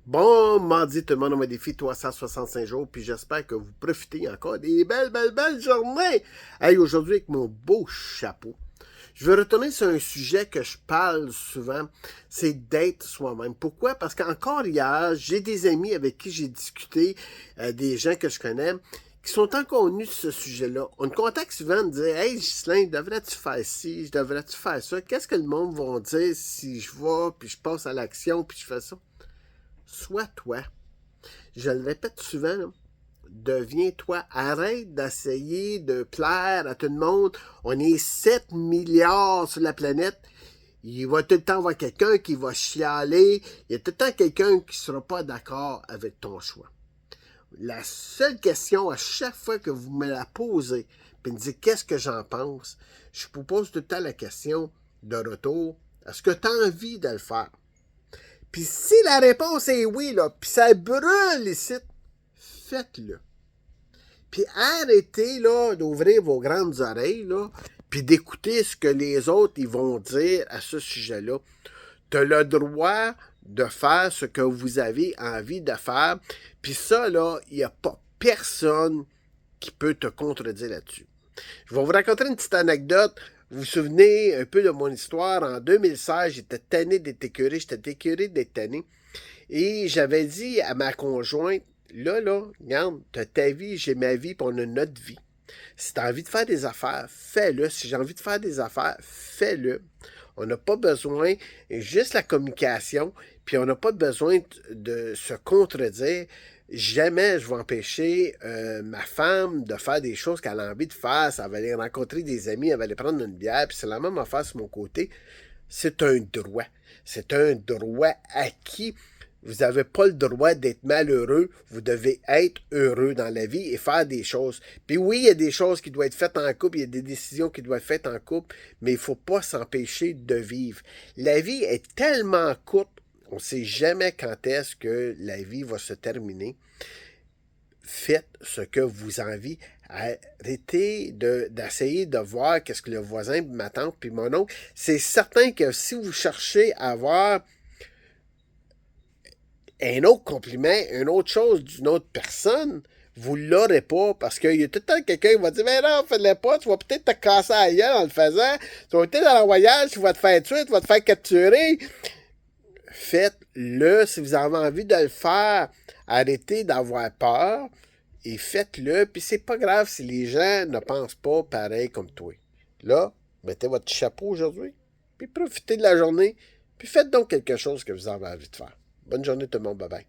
Bon mardi, tout le monde, on m'a défi 365 jours, puis j'espère que vous profitez encore des belles journées. Hey, aujourd'hui, avec mon beau chapeau, je veux retourner sur un sujet que je parle souvent, c'est d'être soi-même. Pourquoi? Parce qu'encore hier, j'ai des amis avec qui j'ai discuté, des gens que je connais, qui sont encore venus sur ce sujet-là. On me contacte souvent de dire « Hey, Ghislain, devrais-tu faire ci? Devrais-tu faire ça? Qu'est-ce que le monde va dire si je vais, puis je passe à l'action, puis je fais ça? » Sois toi. Je le répète souvent, là. Deviens-toi. Arrête d'essayer de plaire à tout le monde. On est 7 milliards sur la planète. Il va tout le temps avoir quelqu'un qui va chialer. Il y a tout le temps quelqu'un qui ne sera pas d'accord avec ton choix. La seule question, à chaque fois que vous me la posez, puis me dites qu'est-ce que j'en pense, je vous pose tout le temps la question de retour. Est-ce que tu as envie de le faire? Puis si la réponse est oui, là, puis ça brûle ici, faites-le. Puis arrêtez là, d'ouvrir vos grandes oreilles, là, puis d'écouter ce que les autres ils vont dire à ce sujet-là. Tu as le droit de faire ce que vous avez envie de faire. Puis ça, là, il n'y a pas personne qui peut te contredire là-dessus. Je vais vous raconter une petite anecdote. Vous vous souvenez un peu de mon histoire? En 2016, j'étais tanné d'être écœuré, j'étais écœuré d'être tanné. Et j'avais dit à ma conjointe, là, regarde, t'as ta vie, j'ai ma vie, puis on a notre vie. Si t'as envie de faire des affaires, fais-le. Si j'ai envie de faire des affaires, fais-le. On n'a pas besoin, juste la communication, puis on n'a pas besoin de se contredire. Jamais je vais empêcher ma femme de faire des choses qu'elle a envie de faire. Ça va aller rencontrer des amis, elle va aller prendre une bière, puis c'est la même affaire sur mon côté. C'est un droit. C'est un droit acquis. Vous n'avez pas le droit d'être malheureux. Vous devez être heureux dans la vie et faire des choses. Puis oui, il y a des choses qui doivent être faites en couple, il y a des décisions qui doivent être faites en couple, mais il ne faut pas s'empêcher de vivre. La vie est tellement courte, on ne sait jamais quand est-ce que la vie va se terminer. Faites ce que vous avez envie. Arrêtez d'essayer de voir qu'est-ce que le voisin, ma tante, puis mon oncle. C'est certain que si vous cherchez à avoir un autre compliment, une autre chose d'une autre personne, vous ne l'aurez pas parce qu'il y a tout le temps quelqu'un qui va dire mais non, fais-le pas, tu vas peut-être te casser la gueule en le faisant, tu vas peut-être dans le voyage, tu vas te faire tuer, tu vas te faire capturer. Faites-le si vous avez envie de le faire. Arrêtez d'avoir peur et faites-le. Puis c'est pas grave si les gens ne pensent pas pareil comme toi. Là, mettez votre chapeau aujourd'hui, puis profitez de la journée, puis faites donc quelque chose que vous avez envie de faire. Bonne journée tout le monde, bye bye.